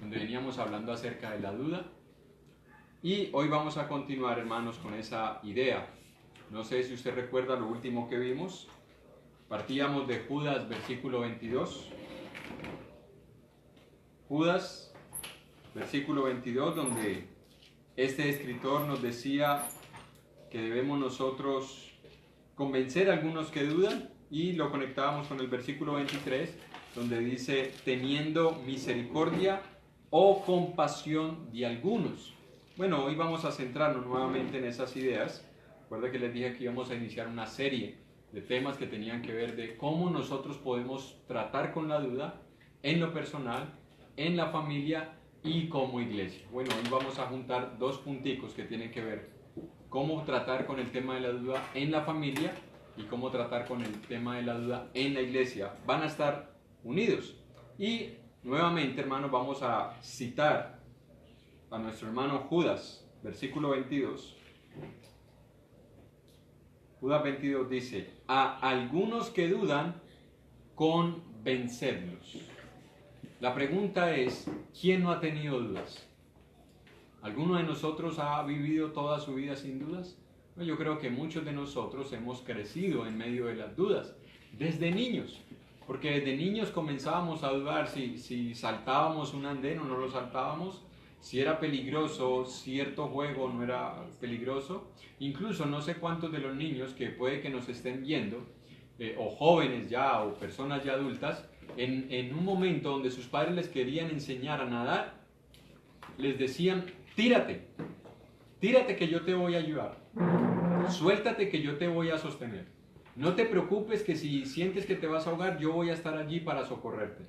donde veníamos hablando acerca de la duda. Y hoy vamos a continuar, hermanos, con esa idea. No sé si usted recuerda lo último que vimos. Partíamos de Judas, versículo 22. Judas, versículo 22, donde este escritor nos decía que debemos nosotros convencer a algunos que dudan, y lo conectábamos con el versículo 23, donde dice, teniendo misericordia o compasión de algunos. Bueno, hoy vamos a centrarnos nuevamente en esas ideas. Recuerda que les dije que íbamos a iniciar una serie de temas que tenían que ver de cómo nosotros podemos tratar con la duda en lo personal, en la familia y como iglesia. Bueno, hoy vamos a juntar dos punticos que tienen que ver cómo tratar con el tema de la duda en la familia y cómo tratar con el tema de la duda en la iglesia. Van a estar unidos. Y nuevamente, hermanos, vamos a citar a nuestro hermano Judas, versículo 22. Judas 22 dice, a algunos que dudan, convencedlos. La pregunta es, ¿quién no ha tenido dudas? ¿Alguno de nosotros ha vivido toda su vida sin dudas? Bueno, yo creo que muchos de nosotros hemos crecido en medio de las dudas, desde niños, porque desde niños comenzábamos a dudar si saltábamos un andén o no lo saltábamos, si era peligroso cierto juego o no era peligroso. Incluso no sé cuántos de los niños que puede que nos estén viendo, o jóvenes ya, o personas ya adultas, en un momento donde sus padres les querían enseñar a nadar, les decían, tírate que yo te voy a ayudar, suéltate que yo te voy a sostener, no te preocupes que si sientes que te vas a ahogar, yo voy a estar allí para socorrerte.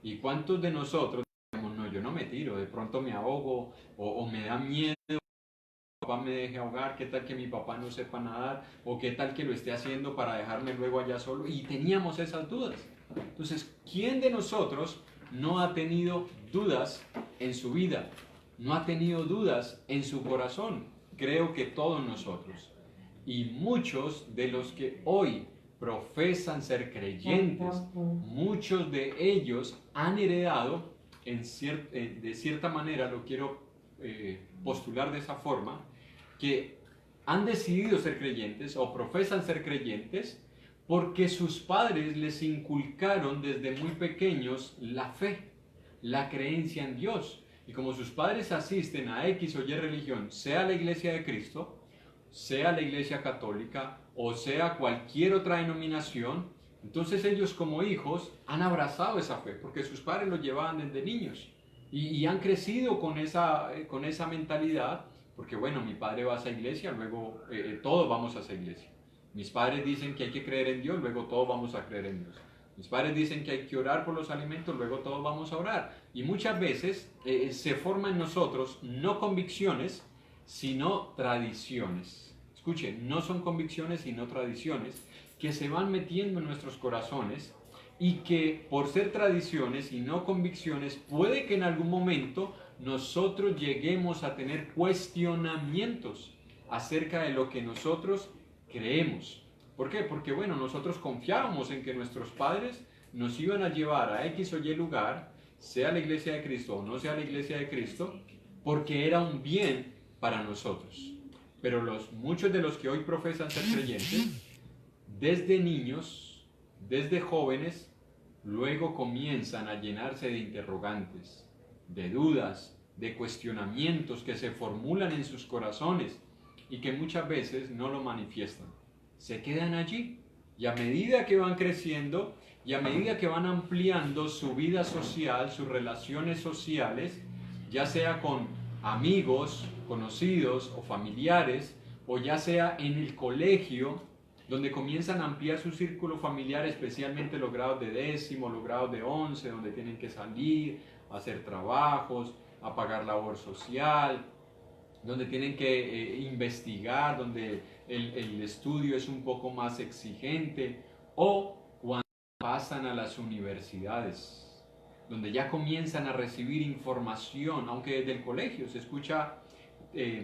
¿Y cuántos de nosotros decimos, no, yo no me tiro, de pronto me ahogo, o me da miedo, que mi papá me deje ahogar, qué tal que mi papá no sepa nadar, o qué tal que lo esté haciendo para dejarme luego allá solo? Y teníamos esas dudas. Entonces, ¿quién de nosotros no ha tenido dudas en su vida? ¿No ha tenido dudas en su corazón? Creo que todos nosotros. Y muchos de los que hoy profesan ser creyentes, muchos de ellos han heredado, de cierta manera, lo quiero postular de esa forma, que han decidido ser creyentes o profesan ser creyentes porque sus padres les inculcaron desde muy pequeños la fe, la creencia en Dios. Y como sus padres asisten a X o Y religión, sea la Iglesia de Cristo, sea la Iglesia Católica o sea cualquier otra denominación, entonces ellos como hijos han abrazado esa fe porque sus padres lo llevaban desde niños y han crecido con esa mentalidad, porque bueno, mi padre va a esa iglesia, luego todos vamos a esa iglesia. Mis padres dicen que hay que creer en Dios, luego todos vamos a creer en Dios. Mis padres dicen que hay que orar por los alimentos, luego todos vamos a orar. Y muchas veces se forman en nosotros no convicciones, sino tradiciones. Escuchen, no son convicciones sino tradiciones que se van metiendo en nuestros corazones y que por ser tradiciones y no convicciones puede que en algún momento nosotros lleguemos a tener cuestionamientos acerca de lo que nosotros creemos. ¿Por qué? Porque bueno, nosotros confiábamos en que nuestros padres nos iban a llevar a X o Y lugar, sea la iglesia de Cristo o no sea la iglesia de Cristo, porque era un bien para nosotros. Pero muchos de los que hoy profesan ser creyentes, desde niños, desde jóvenes, luego comienzan a llenarse de interrogantes, de dudas, de cuestionamientos que se formulan en sus corazones y que muchas veces no lo manifiestan. Se quedan allí y a medida que van creciendo y a medida que van ampliando su vida social, sus relaciones sociales, ya sea con amigos, conocidos o familiares, o ya sea en el colegio, donde comienzan a ampliar su círculo familiar, especialmente los grados de 10º, los grados de 11, donde tienen que salir, a hacer trabajos, a pagar labor social, donde tienen que investigar, donde el estudio es un poco más exigente, o cuando pasan a las universidades, donde ya comienzan a recibir información, aunque desde el colegio se escucha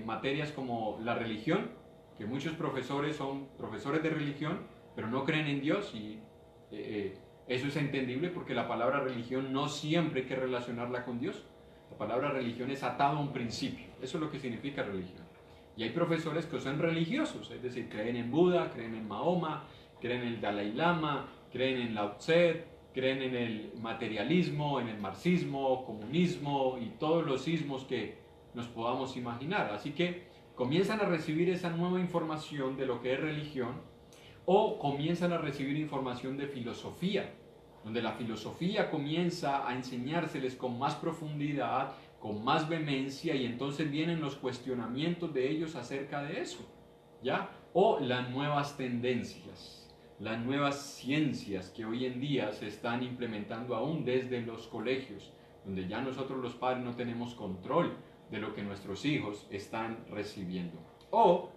materias como la religión, que muchos profesores son profesores de religión, pero no creen en Dios, y eso es entendible porque la palabra religión no siempre hay que relacionarla con Dios. La palabra religión es atado a un principio. Eso es lo que significa religión. Y hay profesores que son religiosos, es decir, creen en Buda, creen en Mahoma, creen en el Dalai Lama, creen en Lao Tse, creen en el materialismo, en el marxismo, comunismo y todos los ismos que nos podamos imaginar. Así que comienzan a recibir esa nueva información de lo que es religión, o comienzan a recibir información de filosofía, donde la filosofía comienza a enseñárseles con más profundidad, con más vehemencia, y entonces vienen los cuestionamientos de ellos acerca de eso, ¿ya? O las nuevas tendencias, las nuevas ciencias que hoy en día se están implementando aún desde los colegios, donde ya nosotros los padres no tenemos control de lo que nuestros hijos están recibiendo. O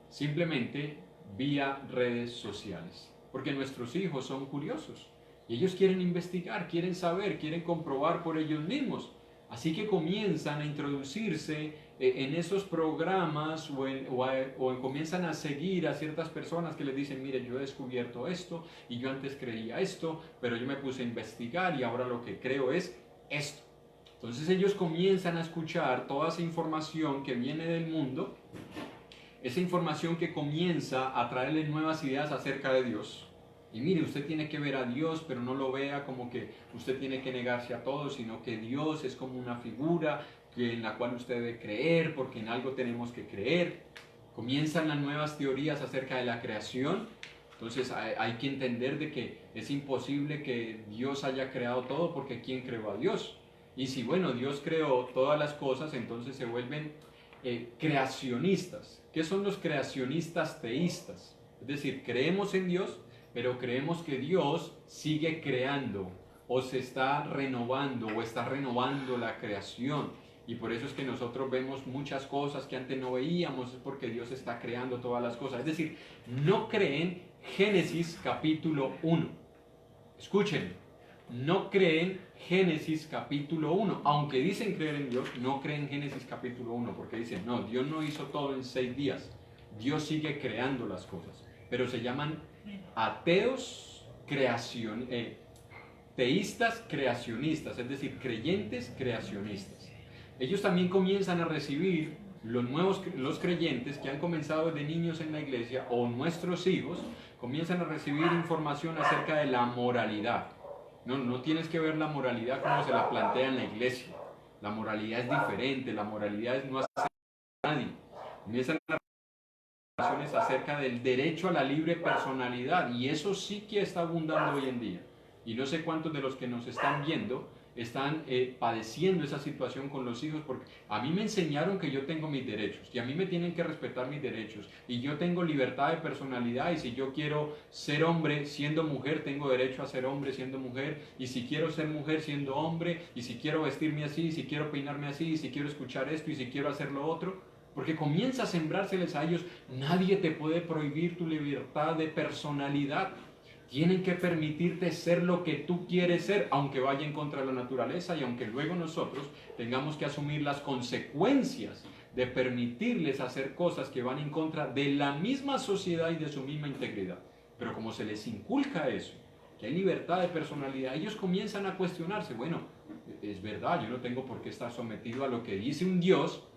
simplemente vía redes sociales, porque nuestros hijos son curiosos y ellos quieren investigar, quieren saber, quieren comprobar por ellos mismos. Así que comienzan a introducirse en esos programas o comienzan a seguir a ciertas personas que les dicen, mire, yo he descubierto esto y yo antes creía esto, pero yo me puse a investigar y ahora lo que creo es esto. Entonces ellos comienzan a escuchar toda esa información que viene del mundo, esa información que comienza a traerle nuevas ideas acerca de Dios. Y mire, usted tiene que ver a Dios, pero no lo vea como que usted tiene que negarse a todo, sino que Dios es como una figura en la cual usted debe creer, porque en algo tenemos que creer. Comienzan las nuevas teorías acerca de la creación. Entonces hay que entender de que es imposible que Dios haya creado todo, porque ¿quién creó a Dios? Y si, bueno, Dios creó todas las cosas, entonces se vuelven creacionistas. ¿Qué son los creacionistas teístas? Es decir, creemos en Dios, pero creemos que Dios sigue creando o se está renovando o está renovando la creación. Y por eso es que nosotros vemos muchas cosas que antes no veíamos, es porque Dios está creando todas las cosas. Es decir, no creen Génesis capítulo 1. Escuchen, no creen Génesis capítulo 1. Aunque dicen creer en Dios, no creen Génesis capítulo 1, porque dicen, no, Dios no hizo todo en 6 días. Dios sigue creando las cosas. Pero se llaman ateos teístas creacionistas, es decir, creyentes creacionistas. Ellos también comienzan a recibir los creyentes que han comenzado desde niños en la iglesia, o nuestros hijos, comienzan a recibir información acerca de la moralidad. No tienes que ver la moralidad como se la plantea en la iglesia. La moralidad es diferente, la moralidad es no hacer a nadie. Comienzan a acerca del derecho a la libre personalidad, y eso sí que está abundando hoy en día, y no sé cuántos de los que nos están viendo están padeciendo esa situación con los hijos, porque a mí me enseñaron que yo tengo mis derechos y a mí me tienen que respetar mis derechos, y yo tengo libertad de personalidad, y si yo quiero ser hombre siendo mujer, tengo derecho a ser hombre siendo mujer, y si quiero ser mujer siendo hombre, y si quiero vestirme así, y si quiero peinarme así, y si quiero escuchar esto, y si quiero hacer lo otro. Porque comienza a sembrárseles a ellos, nadie te puede prohibir tu libertad de personalidad. Tienen que permitirte ser lo que tú quieres ser, aunque vaya en contra de la naturaleza y aunque luego nosotros tengamos que asumir las consecuencias de permitirles hacer cosas que van en contra de la misma sociedad y de su misma integridad. Pero como se les inculca eso, que hay libertad de personalidad, ellos comienzan a cuestionarse, bueno, es verdad, yo no tengo por qué estar sometido a lo que dice un Dios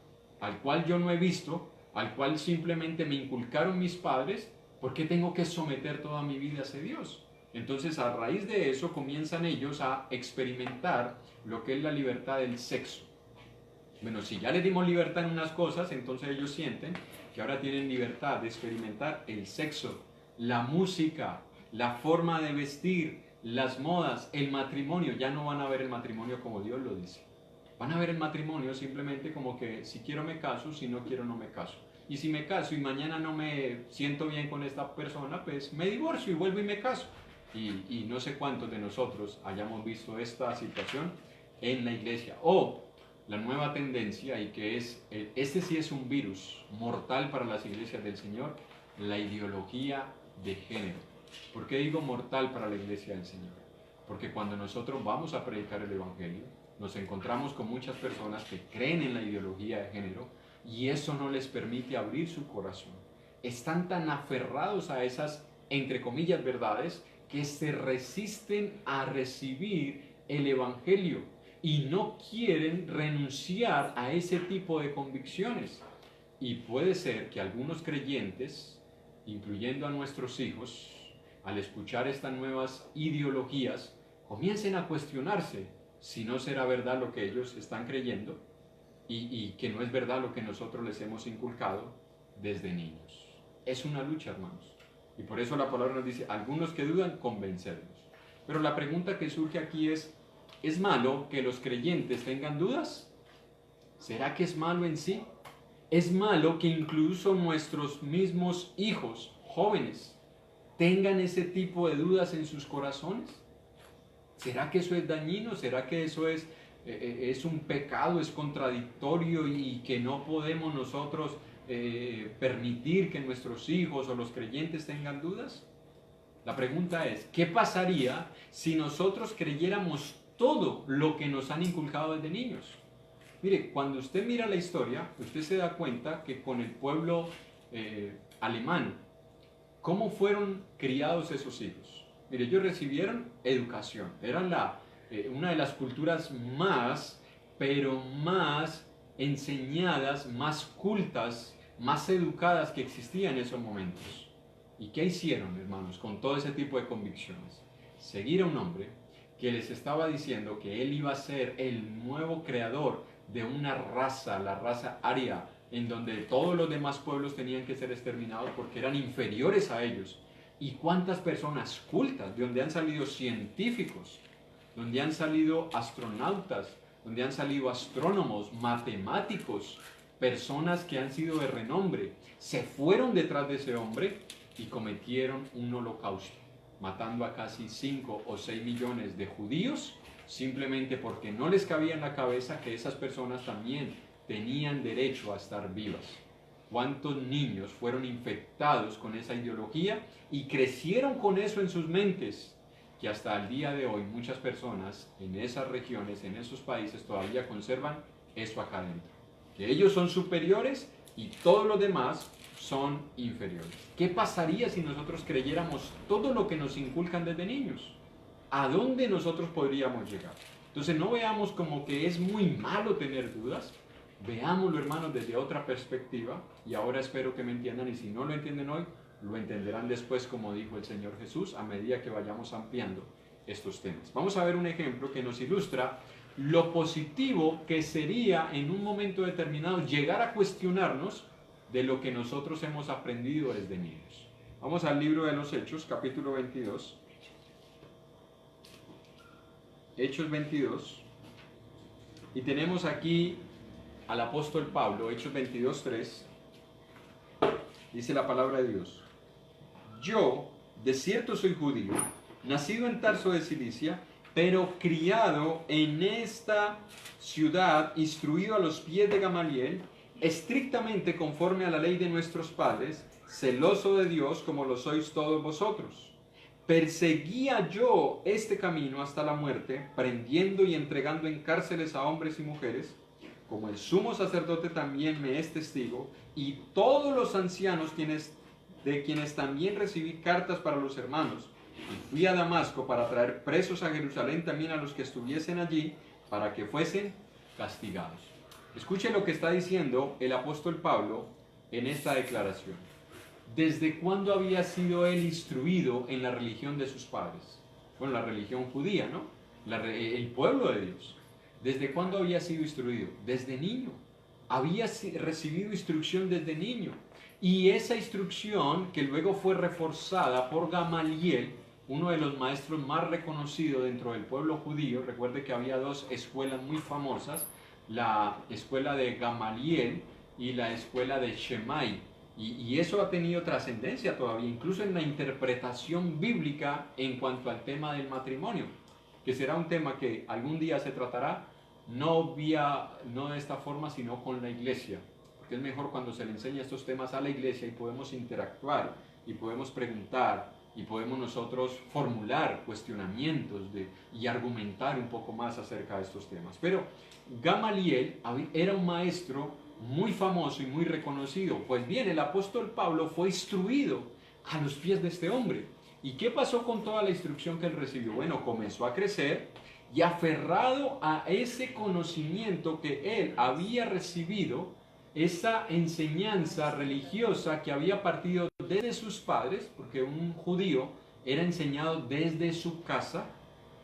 al cual yo no he visto, al cual simplemente me inculcaron mis padres. ¿Por qué tengo que someter toda mi vida a ese Dios? Entonces, a raíz de eso, comienzan ellos a experimentar lo que es la libertad del sexo. Bueno, si ya les dimos libertad en unas cosas, entonces ellos sienten que ahora tienen libertad de experimentar el sexo, la música, la forma de vestir, las modas, el matrimonio. Ya no van a ver el matrimonio como Dios lo dice. Van a ver el matrimonio simplemente como que si quiero me caso, si no quiero no me caso. Y si me caso y mañana no me siento bien con esta persona, pues me divorcio y vuelvo y me caso. Y no sé cuántos de nosotros hayamos visto esta situación en la iglesia. O la nueva tendencia, y que es, este sí es un virus mortal para las iglesias del Señor, la ideología de género. ¿Por qué digo mortal para la iglesia del Señor? Porque cuando nosotros vamos a predicar el Evangelio, nos encontramos con muchas personas que creen en la ideología de género y eso no les permite abrir su corazón. Están tan aferrados a esas, entre comillas, verdades, que se resisten a recibir el Evangelio. y no quieren renunciar a ese tipo de convicciones. Y puede ser que algunos creyentes, incluyendo a nuestros hijos, al escuchar estas nuevas ideologías, comiencen a cuestionarse si no será verdad lo que ellos están creyendo y que no es verdad lo que nosotros les hemos inculcado desde niños. Es una lucha, hermanos. Y por eso la palabra nos dice, algunos que dudan, convencerlos. Pero la pregunta que surge aquí ¿es malo que los creyentes tengan dudas? ¿Será que es malo en sí? ¿Es malo que incluso nuestros mismos hijos, jóvenes, tengan ese tipo de dudas en sus corazones? ¿Será que eso es dañino? ¿Será que eso es un pecado, es contradictorio y que no podemos nosotros permitir que nuestros hijos o los creyentes tengan dudas? La pregunta es, ¿qué pasaría si nosotros creyéramos todo lo que nos han inculcado desde niños? Mire, cuando usted mira la historia, usted se da cuenta que con el pueblo alemán, ¿cómo fueron criados esos hijos? Mire, ellos recibieron educación, eran una de las culturas más, pero más enseñadas, más cultas, más educadas que existían en esos momentos. ¿Y qué hicieron, hermanos, con todo ese tipo de convicciones? Seguir a un hombre que les estaba diciendo que él iba a ser el nuevo creador de una raza, la raza aria, en donde todos los demás pueblos tenían que ser exterminados porque eran inferiores a ellos. ¿Y cuántas personas cultas, de donde han salido científicos, donde han salido astronautas, donde han salido astrónomos, matemáticos, personas que han sido de renombre, se fueron detrás de ese hombre y cometieron un holocausto, matando a casi 5 o 6 millones de judíos, simplemente porque no les cabía en la cabeza que esas personas también tenían derecho a estar vivas? ¿Cuántos niños fueron infectados con esa ideología y crecieron con eso en sus mentes? Que hasta el día de hoy muchas personas en esas regiones, en esos países, todavía conservan eso acá adentro. Que ellos son superiores y todos los demás son inferiores. ¿Qué pasaría si nosotros creyéramos todo lo que nos inculcan desde niños? ¿A dónde nosotros podríamos llegar? Entonces no veamos como que es muy malo tener dudas. Veámoslo, hermanos, desde otra perspectiva, y ahora espero que me entiendan, y si no lo entienden hoy, lo entenderán después, como dijo el Señor Jesús, a medida que vayamos ampliando estos temas. Vamos a ver un ejemplo que nos ilustra lo positivo que sería en un momento determinado llegar a cuestionarnos de lo que nosotros hemos aprendido desde niños. Vamos al libro de los Hechos, capítulo 22. Hechos 22, y tenemos aquí al apóstol Pablo, Hechos 22:3, dice la palabra de Dios: yo, de cierto soy judío, nacido en Tarso de Cilicia, pero criado en esta ciudad, instruido a los pies de Gamaliel, estrictamente conforme a la ley de nuestros padres, celoso de Dios como lo sois todos vosotros. Perseguía yo este camino hasta la muerte, prendiendo y entregando en cárceles a hombres y mujeres, como el sumo sacerdote también me es testigo, y todos los ancianos de quienes también recibí cartas para los hermanos, y fui a Damasco para traer presos a Jerusalén también a los que estuviesen allí, para que fuesen castigados. Escuchen lo que está diciendo el apóstol Pablo en esta declaración. ¿Desde cuándo había sido él instruido en la religión de sus padres? Bueno, la religión judía, ¿no? El pueblo de Dios. ¿Desde cuándo había sido instruido? Desde niño. Había recibido instrucción desde niño. Y esa instrucción, que luego fue reforzada por Gamaliel, uno de los maestros más reconocidos dentro del pueblo judío. Recuerde que había dos escuelas muy famosas, la escuela de Gamaliel y la escuela de Shammai. Y eso ha tenido trascendencia todavía, incluso en la interpretación bíblica en cuanto al tema del matrimonio, que será un tema que algún día se tratará, no de esta forma, sino con la iglesia, porque es mejor cuando se le enseña estos temas a la iglesia y podemos interactuar, y podemos preguntar, y podemos nosotros formular cuestionamientos y argumentar un poco más acerca de estos temas. Pero Gamaliel era un maestro muy famoso y muy reconocido. Pues bien, el apóstol Pablo fue instruido a los pies de este hombre. ¿Y qué pasó con toda la instrucción que él recibió? Bueno, comenzó a crecer y aferrado a ese conocimiento que él había recibido, esa enseñanza religiosa que había partido desde sus padres, porque un judío era enseñado desde su casa,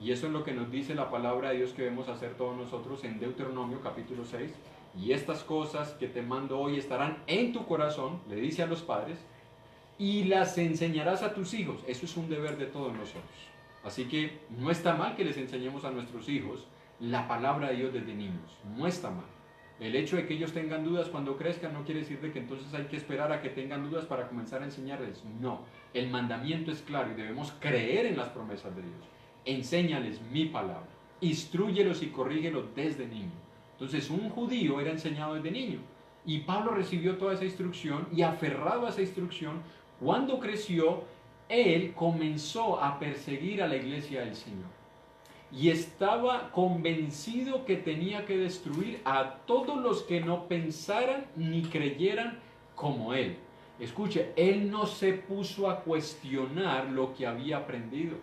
y eso es lo que nos dice la palabra de Dios que debemos hacer todos nosotros en Deuteronomio capítulo 6, y estas cosas que te mando hoy estarán en tu corazón, le dice a los padres, y las enseñarás a tus hijos. Eso es un deber de todos nosotros. Así que no está mal que les enseñemos a nuestros hijos la palabra de Dios desde niños, no está mal. El hecho de que ellos tengan dudas cuando crezcan no quiere decir de que entonces hay que esperar a que tengan dudas para comenzar a enseñarles. No, el mandamiento es claro y debemos creer en las promesas de Dios. Enséñales mi palabra, instrúyelos y corrígelos desde niño. Entonces un judío era enseñado desde niño y Pablo recibió toda esa instrucción y aferrado a esa instrucción, cuando creció, él comenzó a perseguir a la iglesia del Señor. Y estaba convencido que tenía que destruir a todos los que no pensaran ni creyeran como él. Escuche, él no se puso a cuestionar lo que había aprendido.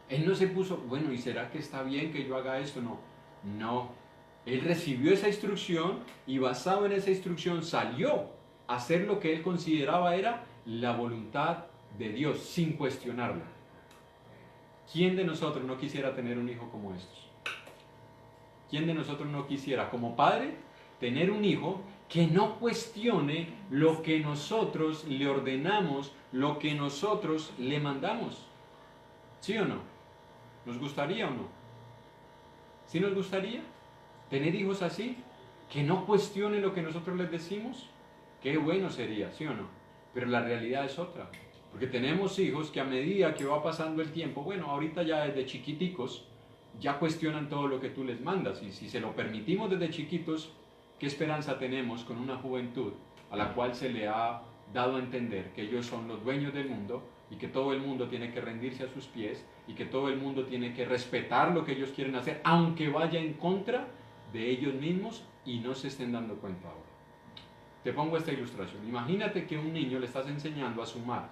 Él no se puso, bueno, ¿y será que está bien que yo haga esto? No, no. Él recibió esa instrucción y basado en esa instrucción salió a hacer lo que él consideraba era la voluntad de Dios, sin cuestionarla. ¿Quién de nosotros no quisiera tener un hijo como estos? ¿Quién de nosotros no quisiera, como padre, tener un hijo que no cuestione lo que nosotros le ordenamos, lo que nosotros le mandamos? ¿Sí o no? ¿Nos gustaría o no? ¿Sí nos gustaría tener hijos así? Que no cuestionen lo que nosotros les decimos. Qué bueno sería, ¿sí o no? Pero la realidad es otra. Porque tenemos hijos que a medida que va pasando el tiempo, bueno, ahorita ya desde chiquiticos, ya cuestionan todo lo que tú les mandas. Y si se lo permitimos desde chiquitos, ¿qué esperanza tenemos con una juventud a la cual se le ha dado a entender que ellos son los dueños del mundo y que todo el mundo tiene que rendirse a sus pies y que todo el mundo tiene que respetar lo que ellos quieren hacer, aunque vaya en contra de ellos mismos y no se estén dando cuenta ahora? Te pongo esta ilustración. Imagínate que a un niño le estás enseñando a sumar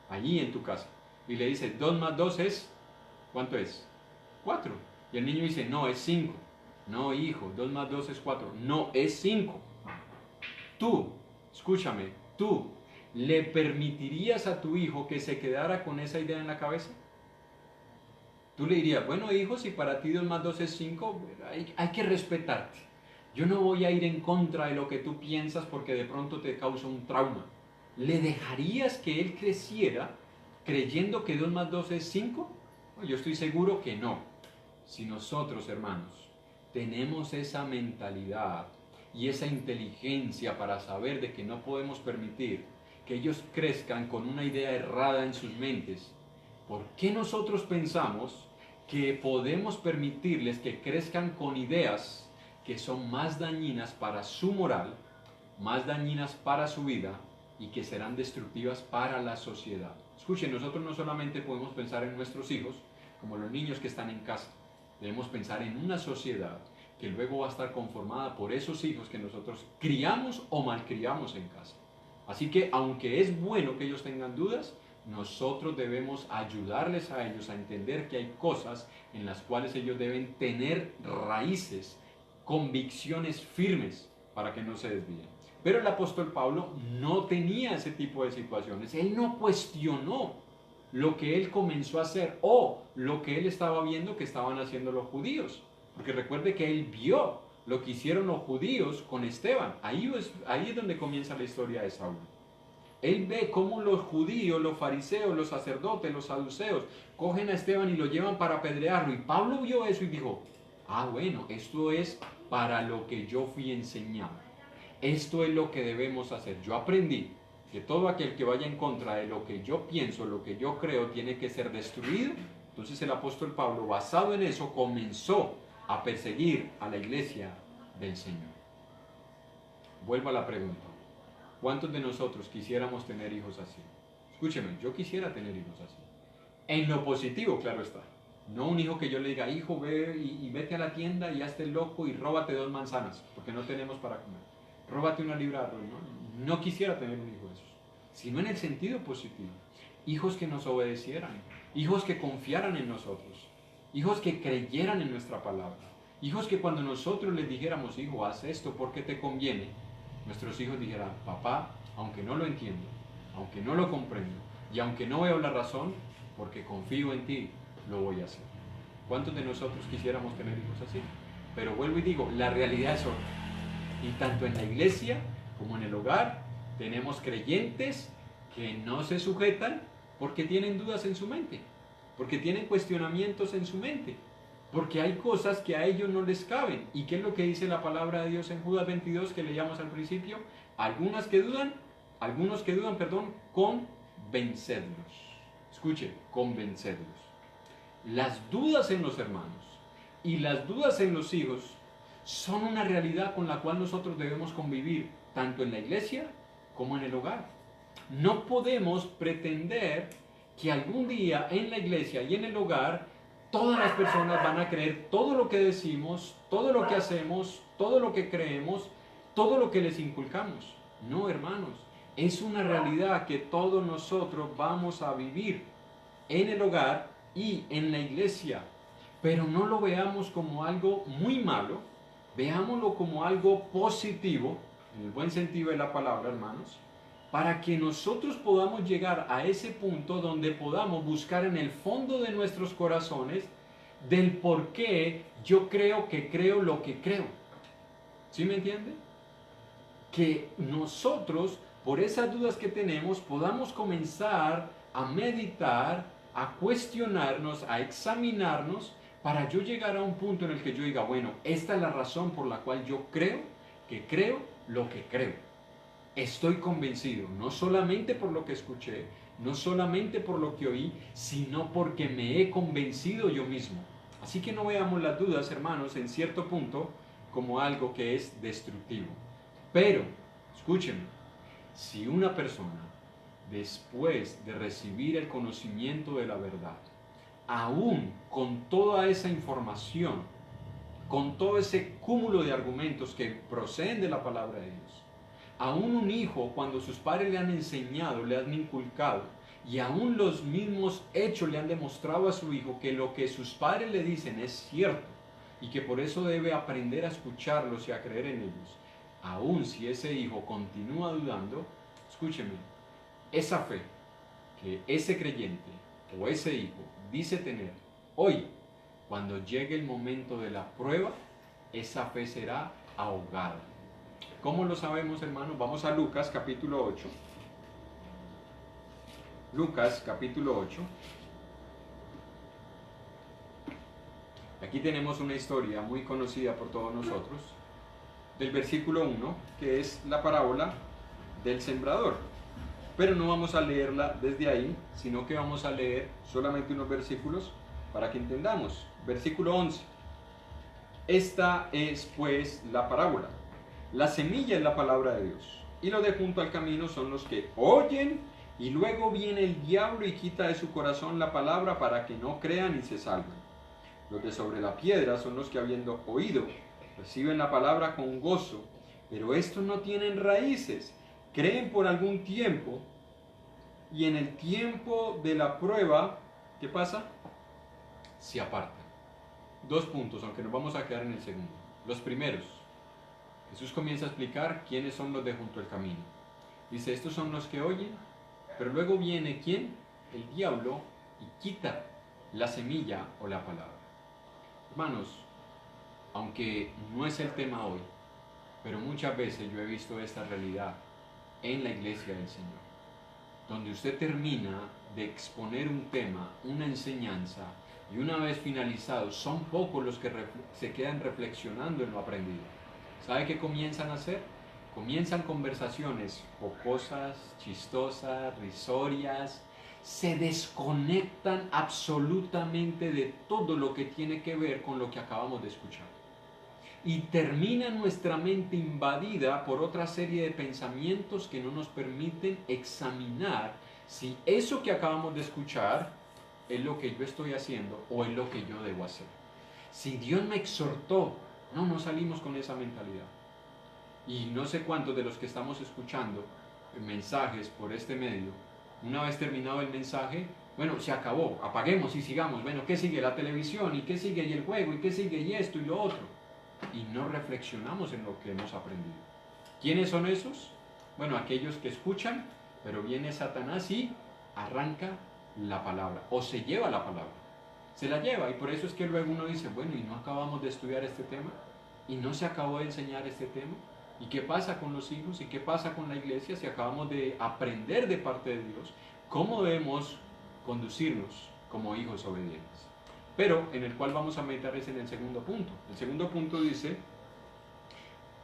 allí en tu casa y le dices 2 más 2 es, ¿cuánto es? 4. Y el niño dice, no, es 5. No, hijo, 2 más 2 es 4. No, es 5. Tú, escúchame, tú, ¿le permitirías a tu hijo que se quedara con esa idea en la cabeza? Tú le dirías, bueno, hijo, si para ti 2 más 2 es 5, hay que respetarte. Yo no voy a ir en contra de lo que tú piensas porque de pronto te causa un trauma. ¿Le dejarías que él creciera creyendo que 2 más 2 es 5? Yo estoy seguro que no. Si nosotros, hermanos, tenemos esa mentalidad y esa inteligencia para saber de que no podemos permitir que ellos crezcan con una idea errada en sus mentes, ¿por qué nosotros pensamos que podemos permitirles que crezcan con ideas que son más dañinas para su moral, más dañinas para su vida y que serán destructivas para la sociedad? Escuchen, nosotros no solamente podemos pensar en nuestros hijos, como los niños que están en casa. Debemos pensar en una sociedad que luego va a estar conformada por esos hijos que nosotros criamos o malcriamos en casa. Así que, aunque es bueno que ellos tengan dudas, nosotros debemos ayudarles a ellos a entender que hay cosas en las cuales ellos deben tener raíces, convicciones firmes para que no se desvíen. Pero el apóstol Pablo no tenía ese tipo de situaciones. Él no cuestionó lo que él comenzó a hacer o lo que él estaba viendo que estaban haciendo los judíos. Porque recuerde que él vio lo que hicieron los judíos con Esteban. Ahí es donde comienza la historia de Saulo. Él ve cómo los judíos, los fariseos, los sacerdotes, los saduceos, cogen a Esteban y lo llevan para apedrearlo. Y Pablo vio eso y dijo, bueno, esto es para lo que yo fui enseñado. Esto es lo que debemos hacer. Yo aprendí que todo aquel que vaya en contra de lo que yo pienso, lo que yo creo, tiene que ser destruido. Entonces el apóstol Pablo, basado en eso, comenzó a perseguir a la iglesia del Señor. Vuelvo a la pregunta. ¿Cuántos de nosotros quisiéramos tener hijos así? Escúcheme, yo quisiera tener hijos así. En lo positivo, claro está. No un hijo que yo le diga, hijo, ve y vete a la tienda y hazte loco y róbate 2 manzanas, porque no tenemos para comer. Róbate una libra de arroz. No quisiera tener un hijo de esos, sino en el sentido positivo. Hijos que nos obedecieran, hijos que confiaran en nosotros. hijos que creyeran en nuestra palabra, hijos que cuando nosotros les dijéramos, hijo, haz esto porque te conviene, nuestros hijos dijeran, papá, aunque no lo entiendo, aunque no lo comprendo, y aunque no veo la razón, porque confío en ti, lo voy a hacer. ¿Cuántos de nosotros quisiéramos tener hijos así? Pero vuelvo y digo, la realidad es otra. Y tanto en la iglesia como en el hogar, tenemos creyentes que no se sujetan porque tienen dudas en su mente, porque tienen cuestionamientos en su mente, porque hay cosas que a ellos no les caben. ¿Y qué es lo que dice la palabra de Dios en Judas 22 que leíamos al principio? Algunos que dudan, convencerlos. Escuchen, convencerlos. Las dudas en los hermanos y las dudas en los hijos son una realidad con la cual nosotros debemos convivir, tanto en la iglesia como en el hogar. No podemos pretender que algún día en la iglesia y en el hogar todas las personas van a creer todo lo que decimos, todo lo que hacemos, todo lo que creemos, todo lo que les inculcamos. No, hermanos, es una realidad que todos nosotros vamos a vivir en el hogar y en la iglesia. Pero no lo veamos como algo muy malo, veámoslo como algo positivo, en el buen sentido de la palabra, hermanos, para que nosotros podamos llegar a ese punto donde podamos buscar en el fondo de nuestros corazones del por qué yo creo que creo lo que creo. ¿Sí me entiende? Que nosotros, por esas dudas que tenemos, podamos comenzar a meditar, a cuestionarnos, a examinarnos, para yo llegar a un punto en el que yo diga, bueno, esta es la razón por la cual yo creo lo que creo. Estoy convencido, no solamente por lo que escuché, no solamente por lo que oí, sino porque me he convencido yo mismo. Así que no veamos las dudas, hermanos, en cierto punto como algo que es destructivo. Pero, escúchenme, si una persona, después de recibir el conocimiento de la verdad, aún con toda esa información, con todo ese cúmulo de argumentos que proceden de la palabra de Dios, aún un hijo, cuando sus padres le han enseñado, le han inculcado, y aún los mismos hechos le han demostrado a su hijo que lo que sus padres le dicen es cierto, y que por eso debe aprender a escucharlos y a creer en ellos, aún si ese hijo continúa dudando, escúcheme, esa fe que ese creyente o ese hijo dice tener hoy, cuando llegue el momento de la prueba, esa fe será ahogada. ¿Cómo lo sabemos, hermanos? Vamos a Lucas capítulo 8. Lucas capítulo 8. Aquí tenemos una historia muy conocida por todos nosotros, del versículo 1, que es la parábola del sembrador. Pero no vamos a leerla desde ahí, sino que vamos a leer solamente unos versículos para que entendamos. Versículo 11. Esta es pues la parábola. La semilla es la palabra de Dios, y los de junto al camino son los que oyen, y luego viene el diablo y quita de su corazón la palabra para que no crean y se salven. Los de sobre la piedra son los que, habiendo oído, reciben la palabra con gozo, pero estos no tienen raíces, creen por algún tiempo, y en el tiempo de la prueba, ¿qué pasa? Se apartan. 2 puntos, aunque nos vamos a quedar en el segundo. Los primeros, Jesús comienza a explicar quiénes son los de junto al camino. Dice, estos son los que oyen, pero luego viene ¿quién? El diablo, y quita la semilla o la palabra. Hermanos, aunque no es el tema hoy, pero muchas veces yo he visto esta realidad en la iglesia del Señor, donde usted termina de exponer un tema, una enseñanza, y una vez finalizado, son pocos los que se quedan reflexionando en lo aprendido. ¿Sabe qué comienzan a hacer? Comienzan conversaciones jocosas, chistosas, risorias, se desconectan absolutamente de todo lo que tiene que ver con lo que acabamos de escuchar. Y termina nuestra mente invadida por otra serie de pensamientos que no nos permiten examinar si eso que acabamos de escuchar es lo que yo estoy haciendo o es lo que yo debo hacer. Si Dios me exhortó, no salimos con esa mentalidad. Y no sé cuántos de los que estamos escuchando mensajes por este medio, una vez terminado el mensaje, Bueno, se acabó, apaguemos y sigamos. Bueno, ¿qué sigue? La televisión, ¿y qué sigue? Y el juego, ¿y qué sigue? Y esto y lo otro. Y no reflexionamos en lo que hemos aprendido. ¿Quiénes son esos? Bueno, aquellos que escuchan, pero viene Satanás y arranca la palabra, o se lleva la palabra. Se la lleva, y por eso es que luego uno dice, bueno, ¿y no acabamos de estudiar este tema? ¿Y no se acabó de enseñar este tema? ¿Y qué pasa con los hijos? ¿Y qué pasa con la iglesia si acabamos de aprender de parte de Dios cómo debemos conducirnos como hijos obedientes? Pero en el cual vamos a meditar es en el segundo punto. El segundo punto dice,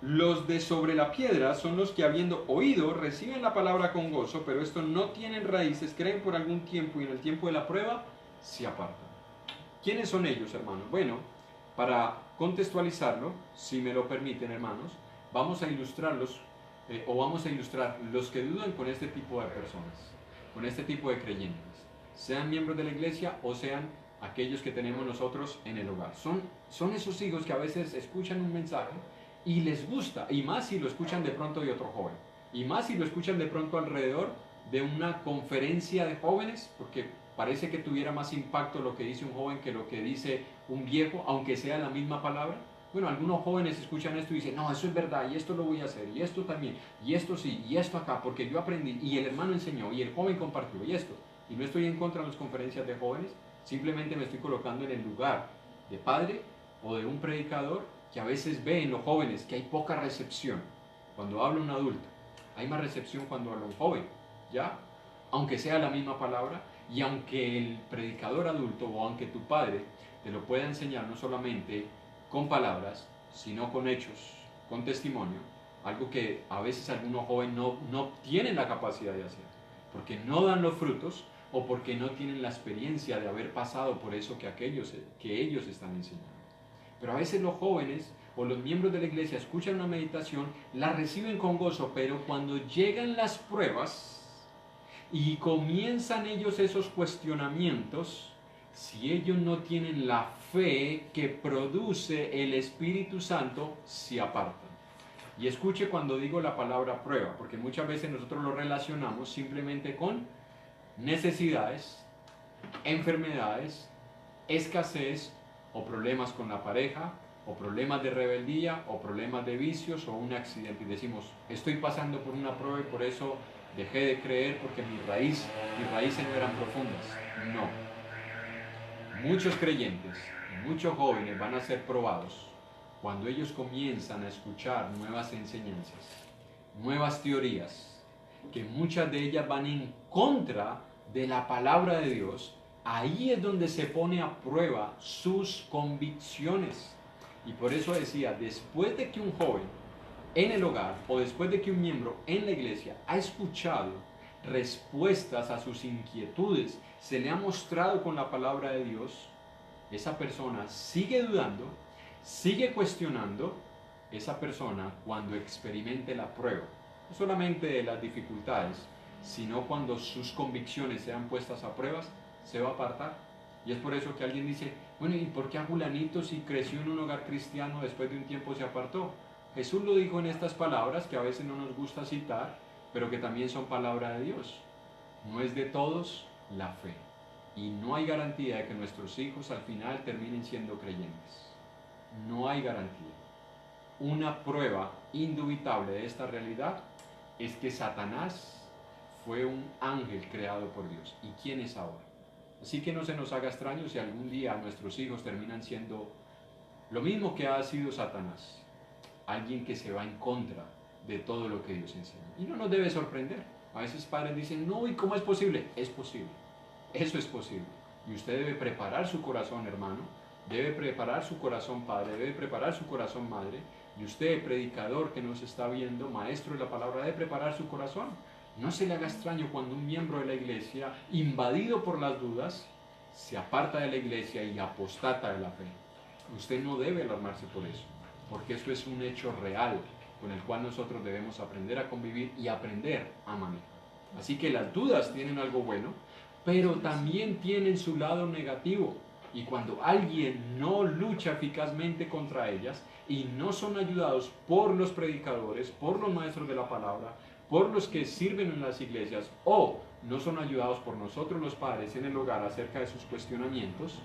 los de sobre la piedra son los que habiendo oído reciben la palabra con gozo, pero esto no tienen raíces, creen por algún tiempo y en el tiempo de la prueba se apartan. ¿Quiénes son ellos, hermanos? Bueno, para contextualizarlo, si me lo permiten, hermanos, vamos a ilustrarlos, vamos a ilustrar los que dudan con este tipo de personas, con este tipo de creyentes, sean miembros de la iglesia o sean aquellos que tenemos nosotros en el hogar. Son esos hijos que a veces escuchan un mensaje y les gusta, y más si lo escuchan de pronto de otro joven, y más si lo escuchan de pronto alrededor de una conferencia de jóvenes, porque parece que tuviera más impacto lo que dice un joven que lo que dice un viejo, aunque sea la misma palabra. Bueno, algunos jóvenes escuchan esto y dicen, no, eso es verdad, y esto lo voy a hacer, y esto también, y esto sí, y esto acá, porque yo aprendí, y el hermano enseñó, y el joven compartió, y esto. Y no estoy en contra de las conferencias de jóvenes, simplemente me estoy colocando en el lugar de padre o de un predicador que a veces ve en los jóvenes que hay poca recepción. Cuando habla un adulto, hay más recepción cuando habla un joven, ¿ya? Aunque sea la misma palabra, y aunque el predicador adulto o aunque tu padre te lo pueda enseñar no solamente con palabras, sino con hechos, con testimonio, algo que a veces algunos jóvenes no tienen la capacidad de hacer, porque no dan los frutos o porque no tienen la experiencia de haber pasado por eso que ellos están enseñando. Pero a veces los jóvenes o los miembros de la iglesia escuchan una meditación, la reciben con gozo, pero cuando llegan las pruebas y comienzan ellos esos cuestionamientos, si ellos no tienen la fe que produce el Espíritu Santo, se apartan. Y escuche cuando digo la palabra prueba, porque muchas veces nosotros lo relacionamos simplemente con necesidades, enfermedades, escasez o problemas con la pareja, o problemas de rebeldía, o problemas de vicios, o un accidente. Y decimos, estoy pasando por una prueba y por eso dejé de creer porque mis raíces no eran profundas. No. Muchos creyentes, muchos jóvenes van a ser probados cuando ellos comienzan a escuchar nuevas enseñanzas, nuevas teorías, que muchas de ellas van en contra de la palabra de Dios. Ahí es donde se pone a prueba sus convicciones. Y por eso decía, después de que un joven en el hogar o después de que un miembro en la iglesia ha escuchado respuestas a sus inquietudes, se le ha mostrado con la palabra de Dios, esa persona sigue dudando, sigue cuestionando. Esa persona, cuando experimente la prueba, no solamente de las dificultades, sino cuando sus convicciones sean puestas a pruebas, se va a apartar. Y es por eso que alguien dice, bueno, ¿y por qué a Julanito, si creció en un hogar cristiano, después de un tiempo se apartó? Jesús lo dijo en estas palabras que a veces no nos gusta citar, pero que también son palabra de Dios. No es de todos la fe. Y no hay garantía de que nuestros hijos al final terminen siendo creyentes. No hay garantía. Una prueba indubitable de esta realidad es que Satanás fue un ángel creado por Dios. ¿Y quién es ahora? Así que no se nos haga extraño si algún día nuestros hijos terminan siendo lo mismo que ha sido Satanás. Alguien que se va en contra de todo lo que Dios enseña. Y no nos debe sorprender. A veces padres dicen, no, ¿y cómo es posible? Es posible. Eso es posible. Y usted debe preparar su corazón, hermano. Debe preparar su corazón, padre. Debe preparar su corazón, madre. Y usted, predicador que nos está viendo, maestro de la palabra, debe preparar su corazón. No se le haga extraño cuando un miembro de la iglesia, invadido por las dudas, se aparta de la iglesia y apostata de la fe. Usted no debe alarmarse por eso, porque eso es un hecho real con el cual nosotros debemos aprender a convivir y aprender a manejar. Así que las dudas tienen algo bueno, pero también tienen su lado negativo. Y cuando alguien no lucha eficazmente contra ellas y no son ayudados por los predicadores, por los maestros de la palabra, por los que sirven en las iglesias o no son ayudados por nosotros los padres en el hogar acerca de sus cuestionamientos,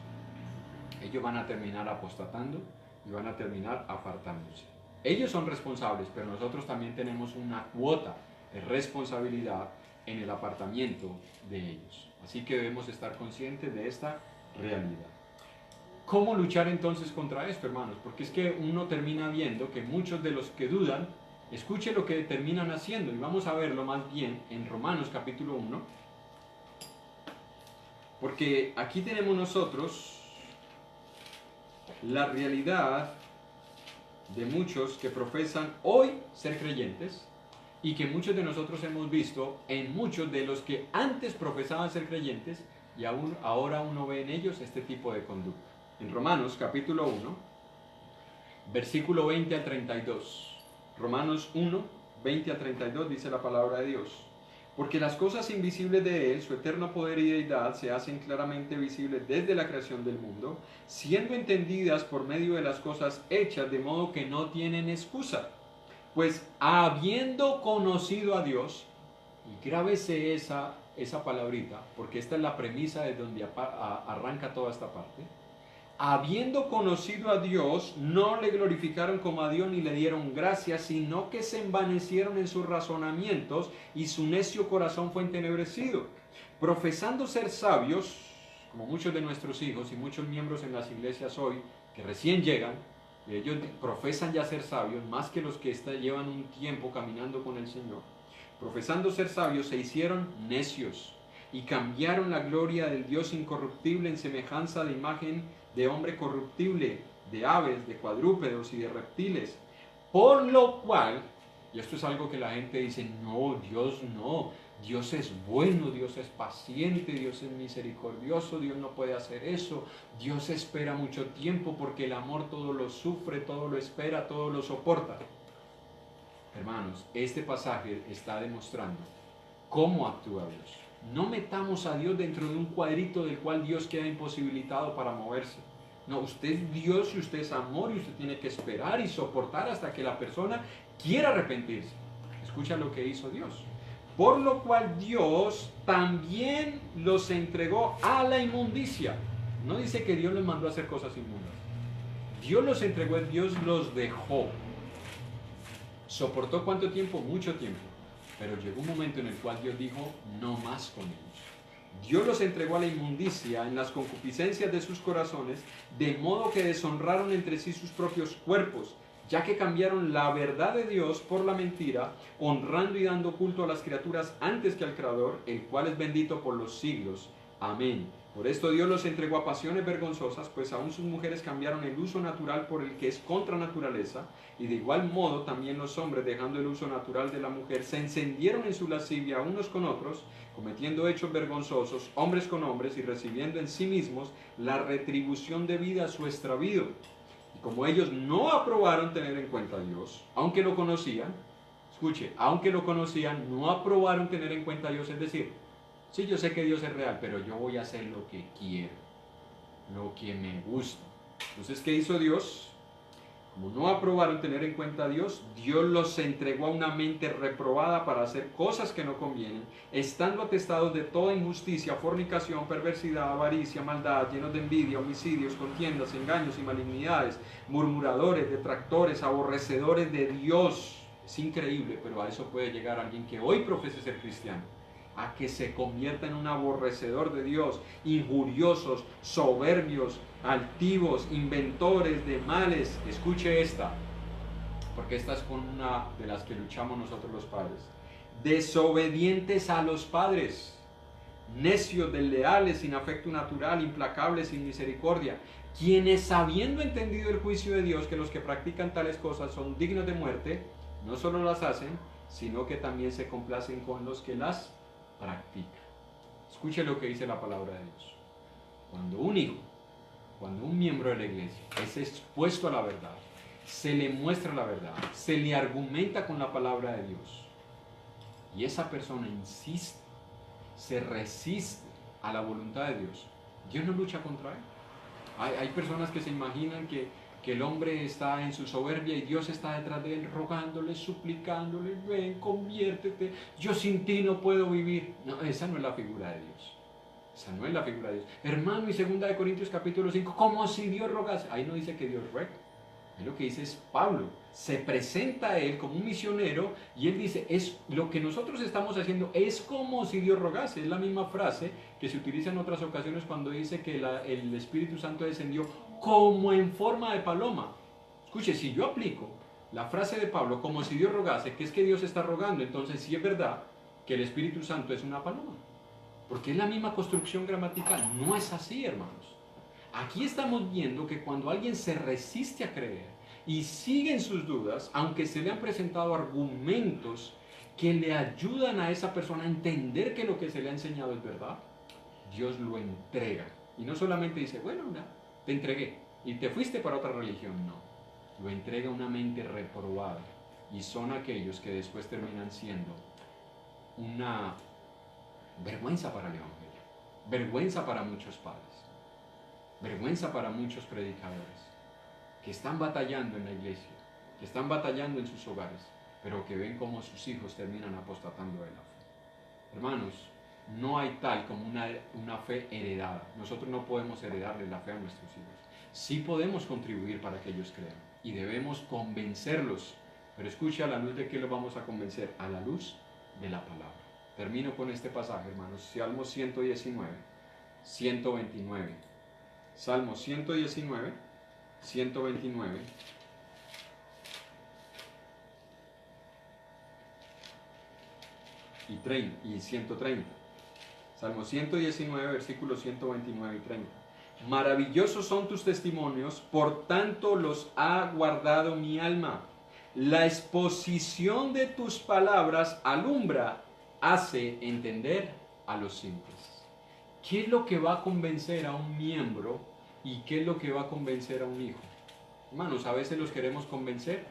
ellos van a terminar apostatando y van a terminar apartándose. Ellos son responsables, pero nosotros también tenemos una cuota de responsabilidad en el apartamiento de ellos. Así que debemos estar conscientes de esta realidad. ¿Cómo luchar entonces contra esto, hermanos? Porque es que uno termina viendo que muchos de los que dudan, escuche lo que terminan haciendo, y vamos a verlo más bien en Romanos capítulo 1, porque aquí tenemos nosotros la realidad de muchos que profesan hoy ser creyentes, y que muchos de nosotros hemos visto en muchos de los que antes profesaban ser creyentes, y aún ahora uno ve en ellos este tipo de conducta. En Romanos capítulo 1, versículo 20 al 32. Romanos 1, 20 al 32 dice la palabra de Dios. Porque las cosas invisibles de Él, su eterno poder y deidad, se hacen claramente visibles desde la creación del mundo, siendo entendidas por medio de las cosas hechas, de modo que no tienen excusa. Pues habiendo conocido a Dios, y grábese esa palabrita, porque esta es la premisa de donde arranca toda esta parte. Habiendo conocido a Dios, no le glorificaron como a Dios ni le dieron gracias, sino que se envanecieron en sus razonamientos y su necio corazón fue entenebrecido. Profesando ser sabios, como muchos de nuestros hijos y muchos miembros en las iglesias hoy, que recién llegan, ellos profesan ya ser sabios, más que los que llevan un tiempo caminando con el Señor. Profesando ser sabios, se hicieron necios y cambiaron la gloria del Dios incorruptible en semejanza de imagen de hombre corruptible, de aves, de cuadrúpedos y de reptiles. Por lo cual, y esto es algo que la gente dice, no, Dios es bueno, Dios es paciente, Dios es misericordioso, Dios no puede hacer eso, Dios espera mucho tiempo porque el amor todo lo sufre, todo lo espera, todo lo soporta. Hermanos, este pasaje está demostrando cómo actúa Dios. No metamos a Dios dentro de un cuadrito del cual Dios queda imposibilitado para moverse. No, usted es Dios y usted es amor y usted tiene que esperar y soportar hasta que la persona quiera arrepentirse. Escucha lo que hizo Dios. Por lo cual Dios también los entregó a la inmundicia. No dice que Dios los mandó a hacer cosas inmundas. Dios los entregó, Dios los dejó. ¿Soportó cuánto tiempo? Mucho tiempo. Pero llegó un momento en el cual Dios dijo, no más con ellos. Dios los entregó a la inmundicia en las concupiscencias de sus corazones, de modo que deshonraron entre sí sus propios cuerpos, ya que cambiaron la verdad de Dios por la mentira, honrando y dando culto a las criaturas antes que al Creador, el cual es bendito por los siglos. Amén. Por esto Dios los entregó a pasiones vergonzosas, pues aún sus mujeres cambiaron el uso natural por el que es contra naturaleza, y de igual modo también los hombres, dejando el uso natural de la mujer, se encendieron en su lascivia unos con otros, cometiendo hechos vergonzosos, hombres con hombres, y recibiendo en sí mismos la retribución debida a su extravío. Y como ellos no aprobaron tener en cuenta a Dios, aunque lo conocían, escuche, aunque lo conocían, no aprobaron tener en cuenta a Dios, es decir, sí, yo sé que Dios es real, pero yo voy a hacer lo que quiero, lo que me gusta. Entonces, ¿qué hizo Dios? Como no aprobaron tener en cuenta a Dios, Dios los entregó a una mente reprobada para hacer cosas que no convienen, estando atestados de toda injusticia, fornicación, perversidad, avaricia, maldad, llenos de envidia, homicidios, contiendas, engaños y malignidades, murmuradores, detractores, aborrecedores de Dios. Es increíble, pero a eso puede llegar alguien que hoy profese ser cristiano, a que se convierta en un aborrecedor de Dios, injuriosos, soberbios, altivos, inventores de males. Escuche esta, porque esta es con una de las que luchamos nosotros los padres. Desobedientes a los padres, necios, desleales, sin afecto natural, implacables, sin misericordia, quienes habiendo entendido el juicio de Dios, que los que practican tales cosas son dignos de muerte, no solo las hacen, sino que también se complacen con los que las practica. Escuche lo que dice la palabra de Dios. Cuando un hijo, cuando un miembro de la iglesia es expuesto a la verdad, se le muestra la verdad, se le argumenta con la palabra de Dios, y esa persona insiste, se resiste a la voluntad de Dios, Dios no lucha contra él. Hay personas que se imaginan que que el hombre está en su soberbia y Dios está detrás de él rogándole, suplicándole, ven, conviértete, yo sin ti no puedo vivir. No, esa no es la figura de Dios. Esa no es la figura de Dios. Hermano, y 2 Corintios capítulo 5, como si Dios rogase. Ahí no dice que Dios ruega. Ahí lo que dice es Pablo. Se presenta a él como un misionero y él dice, es lo que nosotros estamos haciendo es como si Dios rogase. Es la misma frase que se utiliza en otras ocasiones cuando dice que el Espíritu Santo descendió como en forma de paloma. Escuche, si yo aplico la frase de Pablo como si Dios rogase, que es que Dios está rogando, entonces sí es verdad que el Espíritu Santo es una paloma. Porque es la misma construcción gramatical. No es así, hermanos. Aquí estamos viendo que cuando alguien se resiste a creer y sigue en sus dudas, aunque se le han presentado argumentos que le ayudan a esa persona a entender que lo que se le ha enseñado es verdad, Dios lo entrega. Y no solamente dice, bueno, ya, te entregué y te fuiste para otra religión. No, lo entrega a una mente reprobada. Y son aquellos que después terminan siendo una vergüenza para el Evangelio, vergüenza para muchos padres, vergüenza para muchos predicadores que están batallando en la iglesia, que están batallando en sus hogares, pero que ven cómo sus hijos terminan apostatando de la fe. Hermanos, no hay tal como una fe heredada. Nosotros no podemos heredarle la fe a nuestros hijos. Sí podemos contribuir para que ellos crean y debemos convencerlos, pero escuche, a la luz de qué los vamos a convencer, a la luz de la palabra. Termino con este pasaje, hermanos. Salmo 119, 129. Salmo 119, 129. Y 130. Salmo 119, versículos 129 y 30. Maravillosos son tus testimonios, por tanto los ha guardado mi alma. La exposición de tus palabras alumbra, hace entender a los simples. ¿Qué es lo que va a convencer a un miembro y qué es lo que va a convencer a un hijo? Hermanos, a veces los queremos convencer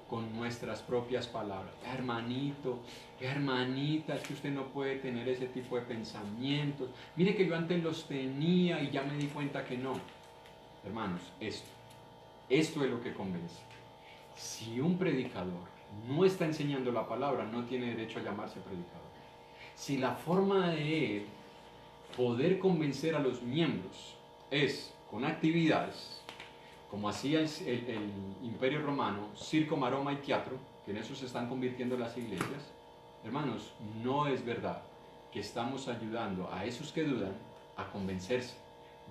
con nuestras propias palabras. Hermanito, hermanita, es que usted no puede tener ese tipo de pensamientos. Mire que yo antes los tenía y ya me di cuenta que no. Hermanos, esto es lo que convence. Si un predicador no está enseñando la palabra, no tiene derecho a llamarse predicador. Si la forma de él poder convencer a los miembros es con actividades, como hacía el Imperio Romano, circo, maroma y teatro, que en eso se están convirtiendo las iglesias, hermanos, no es verdad que estamos ayudando a esos que dudan a convencerse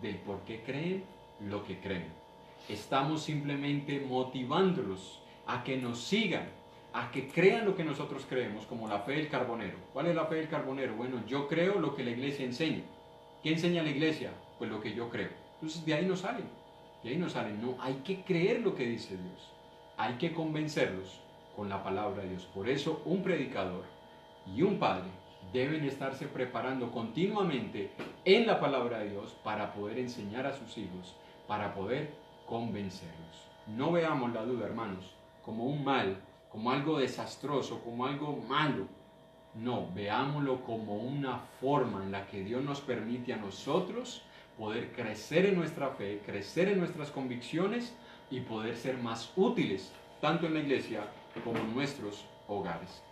del por qué creen lo que creen. Estamos simplemente motivándolos a que nos sigan, a que crean lo que nosotros creemos, como la fe del carbonero. ¿Cuál es la fe del carbonero? Bueno, yo creo lo que la iglesia enseña. ¿Qué enseña la iglesia? Pues lo que yo creo. Entonces de ahí no salen. De ahí no salen. No, hay que creer lo que dice Dios. Hay que convencerlos con la palabra de Dios. Por eso un predicador y un padre deben estarse preparando continuamente en la palabra de Dios para poder enseñar a sus hijos, para poder convencerlos. No veamos la duda, hermanos, como un mal, como algo desastroso, como algo malo. No, veámoslo como una forma en la que Dios nos permite a nosotros poder crecer en nuestra fe, crecer en nuestras convicciones y poder ser más útiles, tanto en la iglesia como en nuestros hogares.